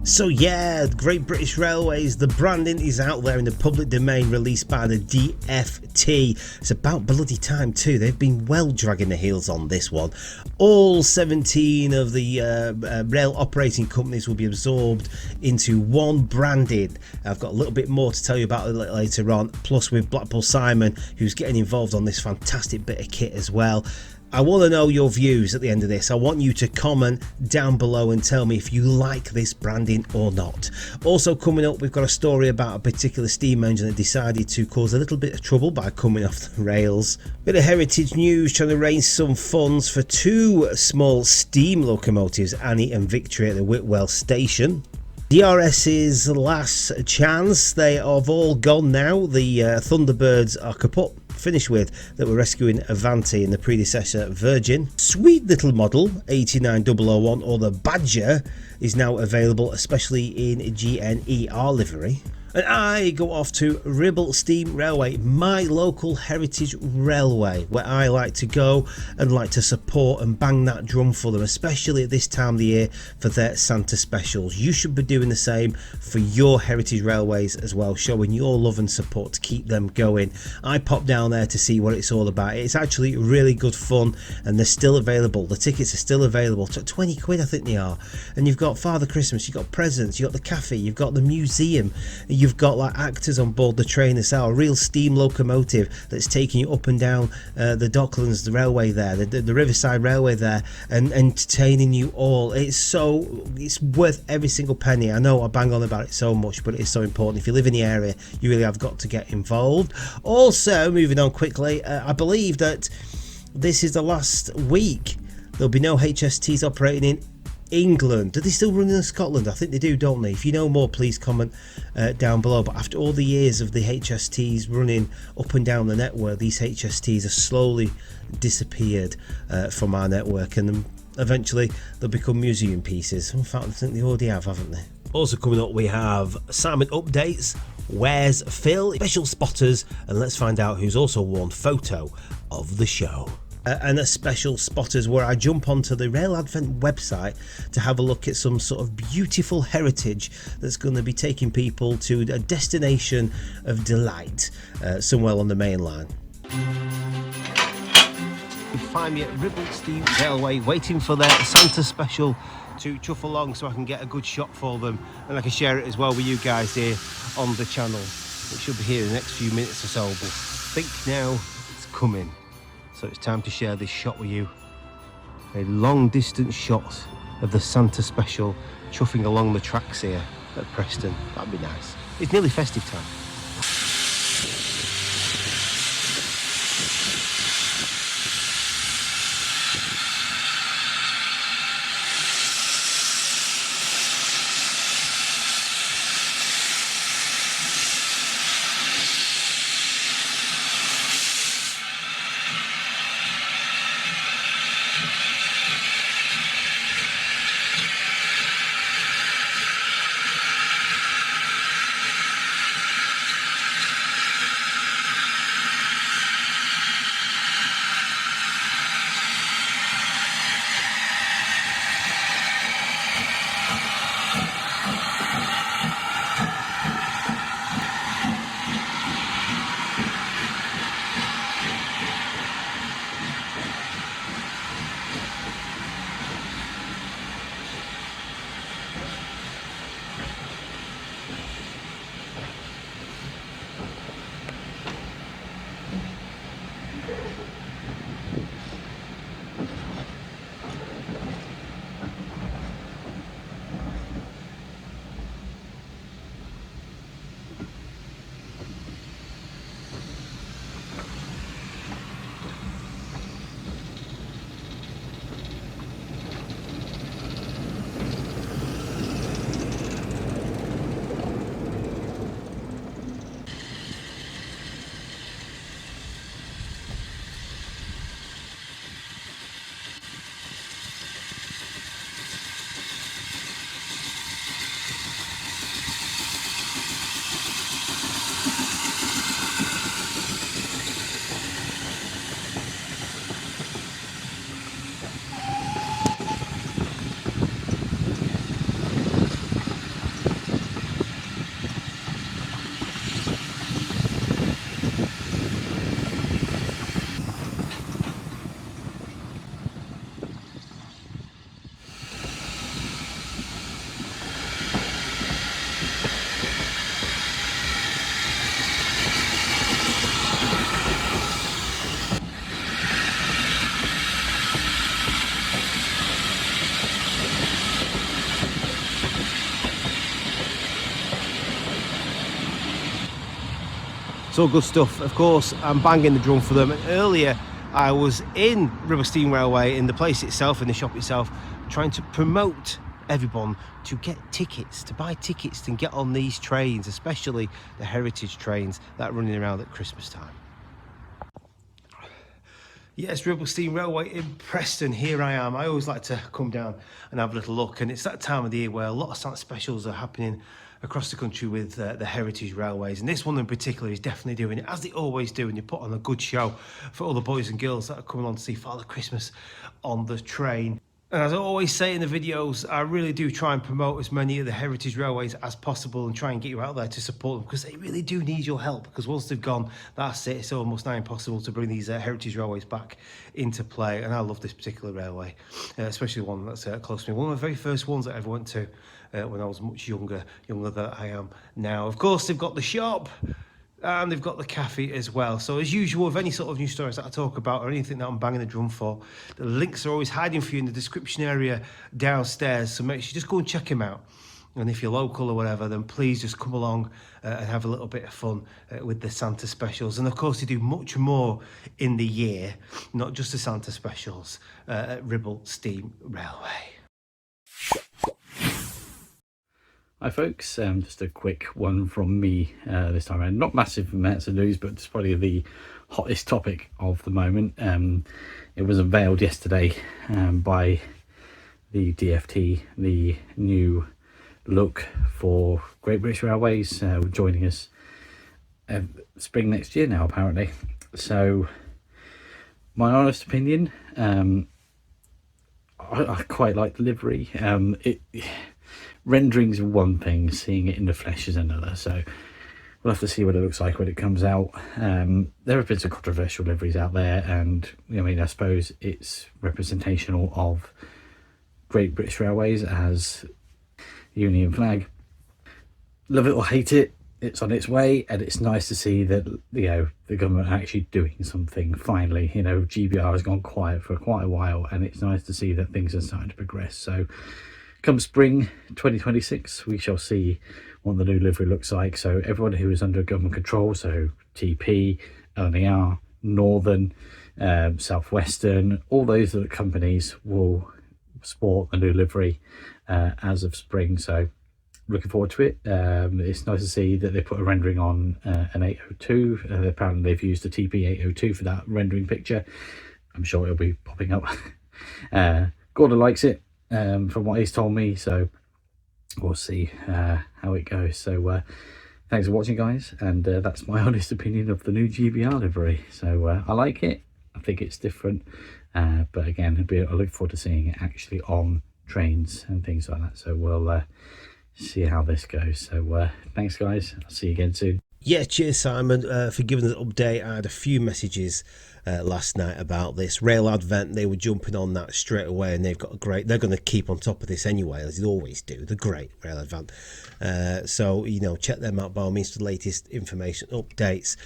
So yeah, Great British Railways, the branding is out there in the public domain, released by the DFT. It's about bloody time too. They've been well dragging their heels on this one. All 17 of the rail operating companies will be absorbed into one branding. I've got a little bit more to tell you about it later on, plus with Blackpool Simon, who's getting involved on this fantastic bit of kit as well. I want to know your views at the end of this. I want you to comment down below and tell me if you like this branding or not. Also coming up, we've got a story about a particular steam engine that decided to cause a little bit of trouble by coming off the rails. Bit of heritage news, trying to raise some funds for two small steam locomotives, Annie and Victory, at the Whitwell station. DRS's last chance, they have all gone now. The Thunderbirds are kaput, finished with, that were rescuing Avanti and the predecessor Virgin. Sweet little model 89001, or the Badger, is now available, especially in GNER livery. And I go off to Ribble Steam Railway, my local heritage railway, where I like to go and like to support and bang that drum for them, especially at this time of the year for their Santa specials. You should be doing the same for your heritage railways as well, showing your love and support to keep them going. I pop down there to see what it's all about. It's actually really good fun, and they're still available. The tickets are still available. 20 quid I think they are. And you've got Father Christmas, you've got presents, you've got the cafe, you've got the museum, you've got like actors on board the train as well, a real steam locomotive that's taking you up and down the Docklands, the railway there, the Riverside Railway there, and entertaining you all. It's worth every single penny. I know I bang on about it so much, but it's so important. If you live in the area, you really have got to get involved. Also, moving on quickly, I believe that this is the last week there'll be no HSTs operating in England. Do they still run in Scotland? I think they do, don't they? If you know more, please comment down below. But after all the years of the HSTs running up and down the network, these HSTs have slowly disappeared from our network, and eventually they'll become museum pieces. In fact, I think they already have, haven't they? Also coming up, we have Simon updates, Where's Phil, special spotters, and let's find out who's also won photo of the show. And a special spotters, where I jump onto the Rail Advent website to have a look at some sort of beautiful heritage that's going to be taking people to a destination of delight somewhere on the main line. You can find me at Ribble Steam Railway waiting for their Santa special to chuff along so I can get a good shot for them, and I can share it as well with you guys here on the channel. It should be here in the next few minutes or so, but I think now it's coming. So it's time to share this shot with you. A long distance shot of the Santa special chuffing along the tracks here at Preston. That'd be nice. It's nearly festive time. It's all good stuff. Of course, I'm banging the drum for them. And earlier, I was in Ribble Steam Railway, in the place itself, in the shop itself, trying to promote everyone to get tickets, to buy tickets and get on these trains, especially the heritage trains that are running around at Christmas time. Yes, Ribble Steam Railway in Preston, here I am. I always like to come down and have a little look, and it's that time of the year where a lot of Santa specials are happening across the country with the heritage railways, and this one in particular is definitely doing it, as they always do, and you put on a good show for all the boys and girls that are coming on to see Father Christmas on the train. And as I always say in the videos, I really do try and promote as many of the heritage railways as possible and try and get you out there to support them, because they really do need your help, because once they've gone, that's it. It's almost now impossible to bring these heritage railways back into play. And I love this particular railway, especially one that's close to me. One of the very first ones that I ever went to when I was much younger than I am now. Of course, they've got the shop, and they've got the cafe as well. So as usual, with any sort of new stories that I talk about or anything that I'm banging the drum for, the links are always hiding for you in the description area downstairs, so make sure you just go and check them out. And if you're local or whatever, then please just come along and have a little bit of fun with the Santa specials. And of course, they do much more in the year, not just the Santa specials at Ribble Steam Railway. Hi folks, just a quick one from me this time around. Not massive amounts of news, but it's probably the hottest topic of the moment. It was unveiled yesterday by the DFT, the new look for Great British Railways, joining us spring next year now apparently. So my honest opinion, I quite like the livery. Renderings are one thing, seeing it in the flesh is another, so we'll have to see what it looks like when it comes out. There have been some controversial liveries out there, and I mean, I suppose it's representational of Great British Railways as Union flag. Love it or hate it, it's on its way, and it's nice to see that, you know, the government are actually doing something finally. You know, GBR has gone quiet for quite a while, and it's nice to see that things are starting to progress. So come spring 2026, we shall see what the new livery looks like. So everyone who is under government control, so TP, LNER, Northern, Southwestern, all those other companies will sport the new livery as of spring. So looking forward to it. It's nice to see that they put a rendering on an 802. Apparently they've used the TP 802 for that rendering picture. I'm sure it'll be popping up. Gordon likes it. From what he's told me, so we'll see how it goes. So thanks for watching, guys, and that's my honest opinion of the new GBR livery. So I like it, I think it's different, but again, I look forward to seeing it actually on trains and things like that. So we'll see how this goes. So thanks, guys, I'll see you again soon. Yeah, cheers Simon for giving us an update. I had a few messages last night about this Rail Advent. They were jumping on that straight away, and they've got a great, they're going to keep on top of this anyway, as they always do. The great Rail Advent. So, you know, check them out by all means for the latest information, updates.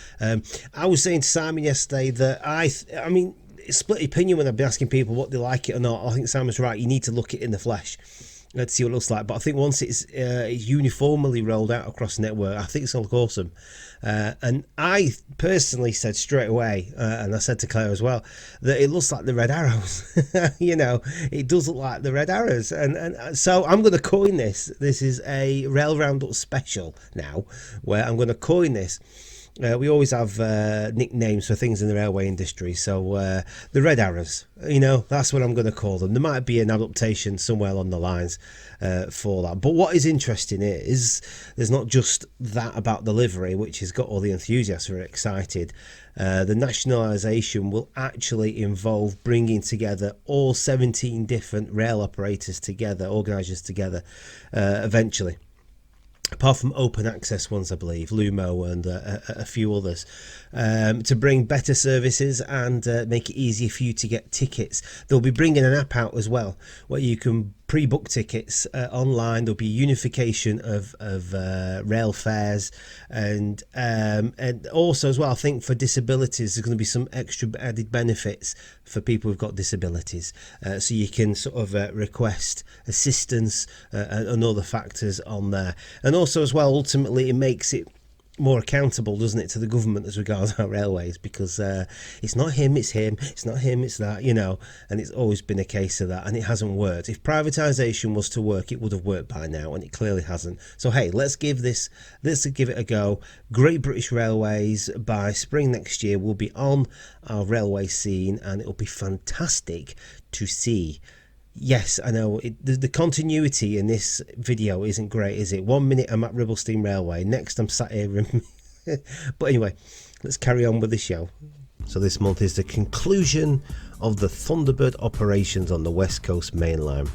I was saying to Simon yesterday that I mean, it's split opinion when I've been asking people what they like it or not. I think Simon's right, you need to look it in the flesh. Let's see what it looks like. But I think once it's uniformly rolled out across the network, I think it's going to look awesome. And I personally said straight away, and I said to Claire as well, that it looks like the red arrows. You know, it does look like the red arrows. And so I'm going to coin this. This is a Rail Roundup special now, where I'm going to coin this. We always have nicknames for things in the railway industry, so the red arrows, you know, that's what I'm going to call them. There might be an adaptation somewhere along the lines for that, but what is interesting is there's not just that about the livery, which has got all the enthusiasts who are excited. The nationalisation will actually involve bringing together all 17 different rail operators together, organisers together, eventually. Apart from open access ones, I believe, Lumo and a few others, to bring better services and make it easier for you to get tickets. They'll be bringing an app out as well, where you can pre-book tickets online. There'll be unification of rail fares, and also as well, I think for disabilities, there's going to be some extra added benefits for people who've got disabilities. So you can sort of request assistance and other factors on there. And also as well, ultimately, it makes it more accountable, doesn't it, to the government as regards our railways, because it's not him, it's him, it's not him, it's that, you know, and it's always been a case of that, and it hasn't worked. If privatisation was to work, it would have worked by now, and it clearly hasn't. So hey, let's give it a go. Great British Railways, by spring next year, will be on our railway scene, and it'll be fantastic to see. Yes, I know, the continuity in this video isn't great, is it? 1 minute I'm at Ribble Steam Railway, next I'm sat here in... But anyway, let's carry on with the show. So this month is the conclusion of the Thunderbird operations on the West Coast Main Line.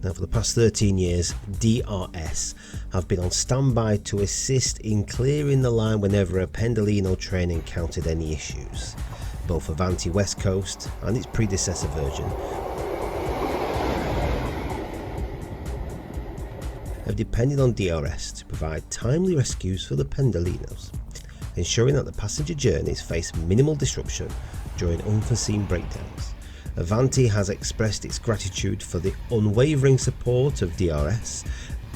Now, for the past 13 years, DRS have been on standby to assist in clearing the line whenever a Pendolino train encountered any issues. Both Avanti West Coast and its predecessor version have depended on DRS to provide timely rescues for the Pendolinos, ensuring that the passenger journeys face minimal disruption during unforeseen breakdowns. Avanti has expressed its gratitude for the unwavering support of DRS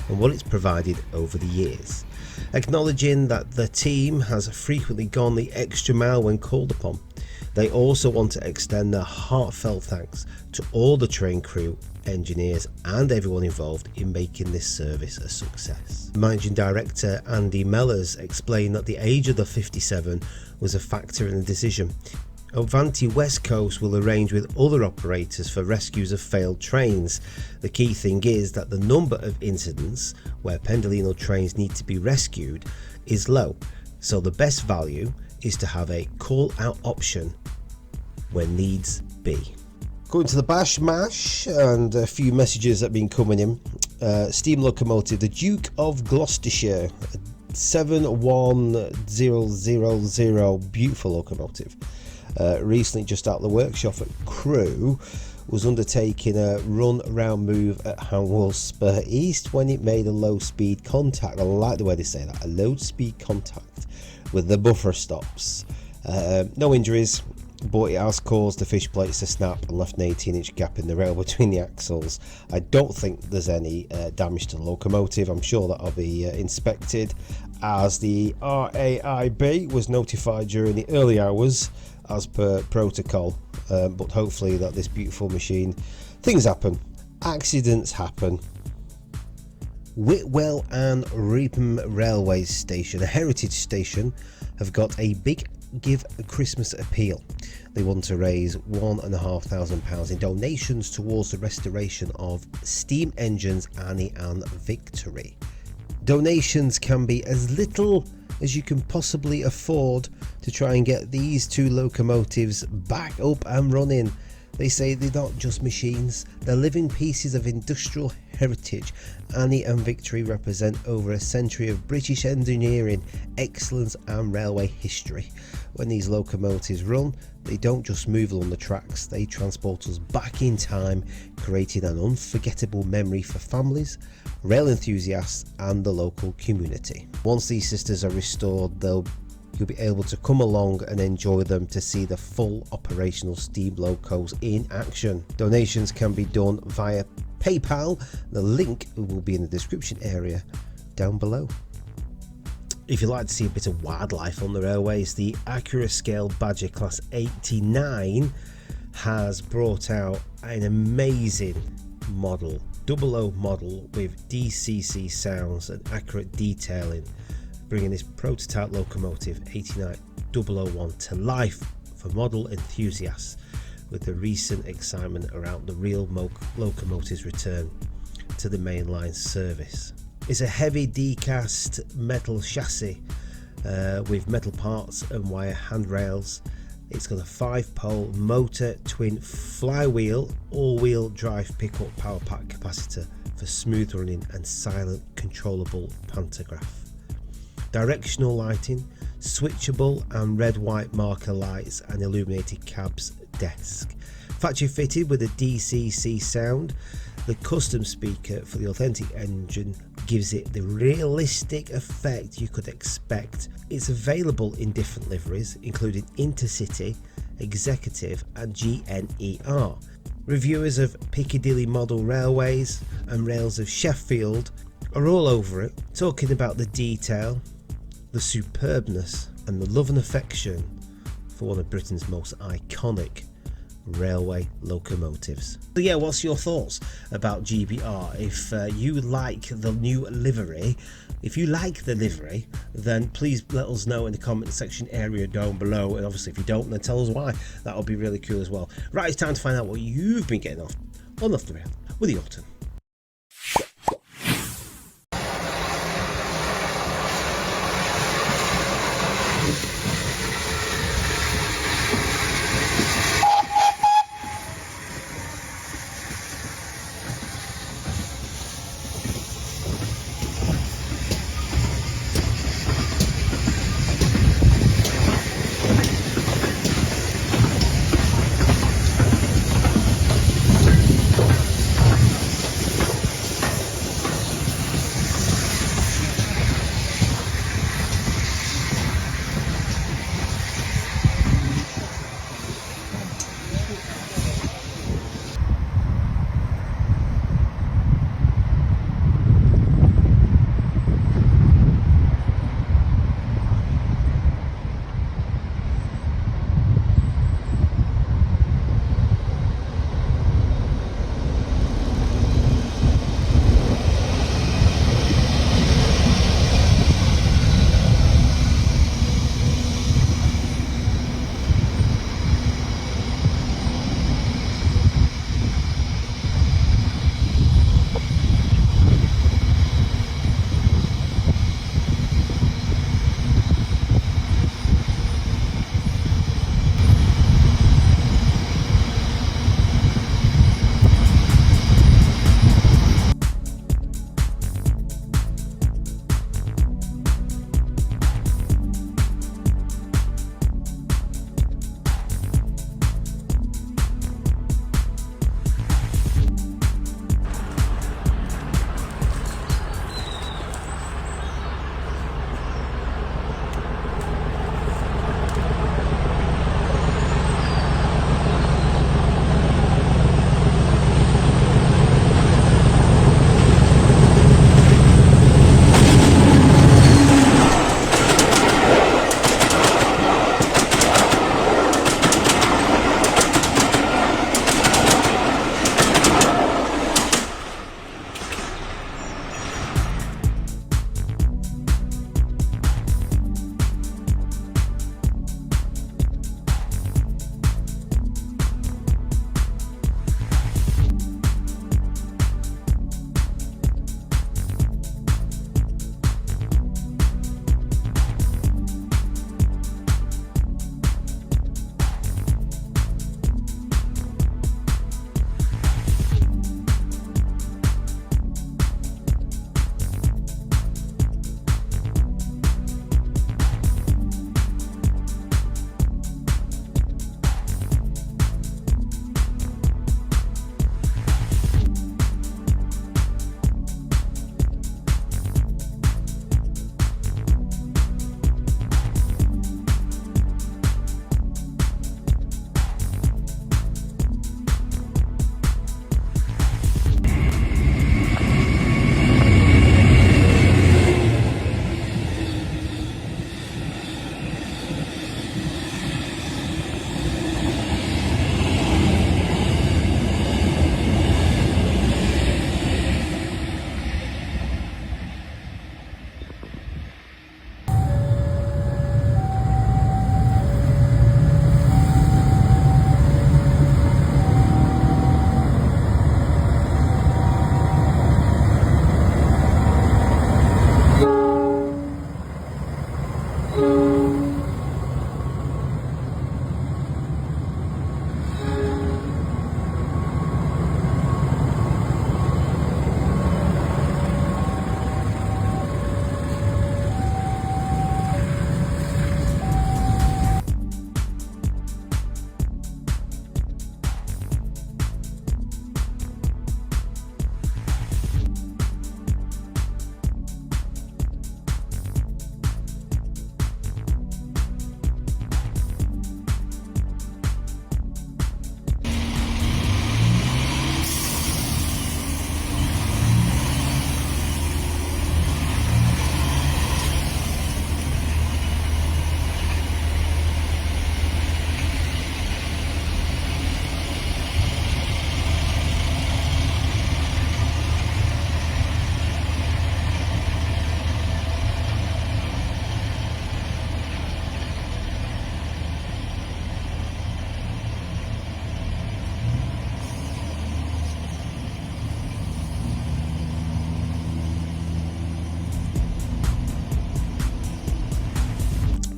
and what it's provided over the years, acknowledging that the team has frequently gone the extra mile when called upon. They also want to extend their heartfelt thanks to all the train crew, engineers and everyone involved in making this service a success. Managing Director Andy Mellors explained that the age of the 57 was a factor in the decision. Avanti West Coast will arrange with other operators for rescues of failed trains. The key thing is that the number of incidents where Pendolino trains need to be rescued is low, so the best value is to have a call out option when needs be. Going to the Bash Mash, and a few messages that have been coming in. Steam locomotive, the Duke of Gloucestershire, 71000, beautiful locomotive. Recently just out of the workshop at Crewe, was undertaking a run around move at Hanwell Spur East when it made a low speed contact. I like the way they say that, a low speed contact with the buffer stops. No injuries, but it has caused the fish plates to snap and left an 18-inch gap in the rail between the axles. I don't think there's any damage to the locomotive. I'm sure that'll be inspected, as the RAIB was notified during the early hours as per protocol. But hopefully that this beautiful machine, things happen, accidents happen. Whitwell and Ribble Railway Station, a heritage station, have got a big Give a Christmas appeal. They want to raise £1,500 in donations towards the restoration of steam engines Annie and Victory. Donations can be as little as you can possibly afford to try and get these two locomotives back up and running. They say they're not just machines, they're living pieces of industrial heritage. Annie and Victory represent over a century of British engineering, excellence and railway history. When these locomotives run, they don't just move along the tracks, they transport us back in time, creating an unforgettable memory for families, rail enthusiasts and the local community. Once these sisters are restored, you'll be able to come along and enjoy them to see the full operational steam locos in action. Donations can be done via PayPal. The link will be in the description area down below. If you'd like to see a bit of wildlife on the railways, the Acura Scale Badger Class 89 has brought out an amazing model, 00 model with DCC sounds and accurate detailing, bringing this prototype locomotive 89001 to life for model enthusiasts, with the recent excitement around the real locomotive's return to the mainline service. It's a heavy die-cast metal chassis with metal parts and wire handrails. It's got a 5-pole motor, twin flywheel, all-wheel drive pickup power pack capacitor for smooth running and silent controllable pantograph. Directional lighting, switchable and red-white marker lights and illuminated cabs desk. Factory fitted with a DCC sound. The custom speaker for the authentic engine gives it the realistic effect you could expect. It's available in different liveries, including Intercity, Executive and GNER. Reviewers of Piccadilly model railways and rails of Sheffield are all over it, talking about the detail, the superbness and the love and affection for one of Britain's most iconic railway locomotives. So yeah, what's your thoughts about GBR? If you like the new livery, then please let us know in the comment section area down below, and obviously if you don't, then tell us why. That would be really cool as well. Right, it's time to find out what you've been getting on off the rail with the Autumn.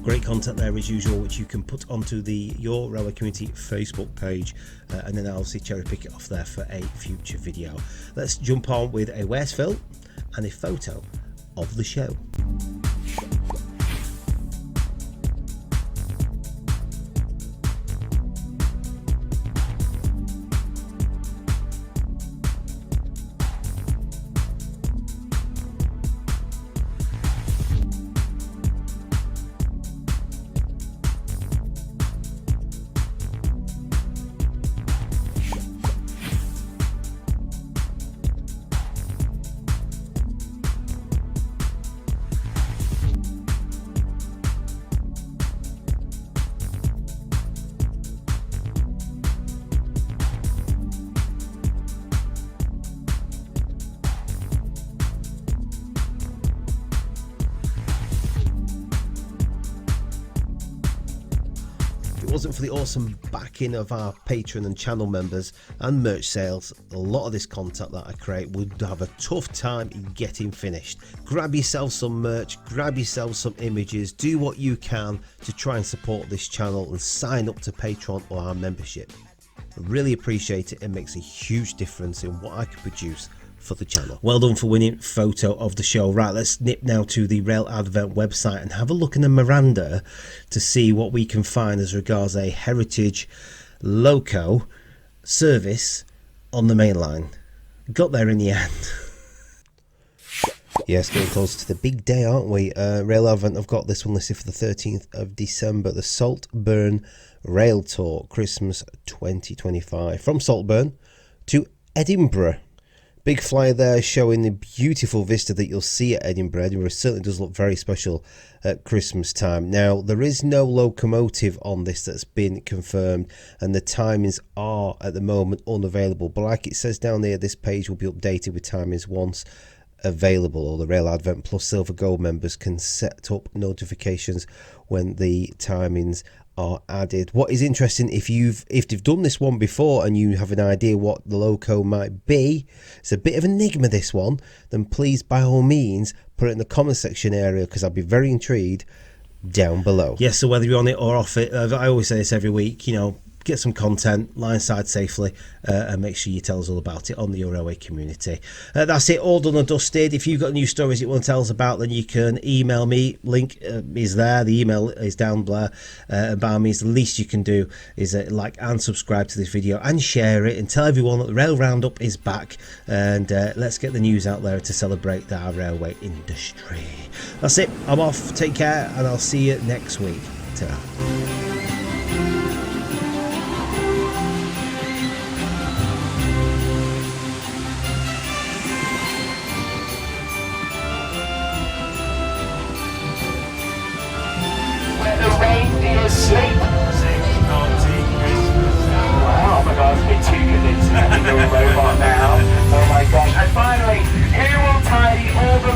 Great content there as usual, which you can put onto the Your Railway Community Facebook page, and then I'll see cherry pick it off there for a future video. Let's jump on with a Where's Phil and a photo of the show. If it wasn't for the awesome backing of our patron and channel members and merch sales, a lot of this content that I create would have a tough time getting finished. Grab yourself some merch, grab yourself some images, do what you can to try and support this channel and sign up to Patreon or our membership. I really appreciate it. It makes a huge difference in what I can produce for the channel. Well done for winning photo of the show. Right, let's nip now to the Rail Advent website and have a look in the Miranda to see what we can find as regards a heritage loco service on the main line. Got there in the end. Yes, getting close to the big day, aren't we? Rail Advent, I've got this one listed for the 13th of December, the Saltburn Rail Tour, Christmas 2025, from Saltburn to Edinburgh. Big flyer there showing the beautiful vista that you'll see at Edinburgh. Edinburgh certainly does look very special at Christmas time. Now, there is no locomotive on this that's been confirmed, and the timings are at the moment unavailable. But like it says down there, this page will be updated with timings once available, or the Rail Advent Plus Silver Gold members can set up notifications when the timings are added. What is interesting, if they've done this one before and you have an idea what the loco might be, it's a bit of an enigma, this one, then please by all means put it in the comment section area, because I'd be very intrigued down below. Yes, so whether you're on it or off it, I always say this every week, you know, get some content, line side safely, and make sure you tell us all about it on the Your Railway Community. That's it, all done and dusted. If you've got new stories you want to tell us about, then you can email me. Link is there, the email is down below, and by all means, the least you can do is like and subscribe to this video and share it and tell everyone that the Rail Roundup is back, and let's get the news out there to celebrate our railway industry. That's it, I'm off, take care, and I'll see you next week. Ta-ra. Sleep. Wow, my God, it's been too convincing. I think you're a robot now. Oh my gosh. And finally, who will tidy all the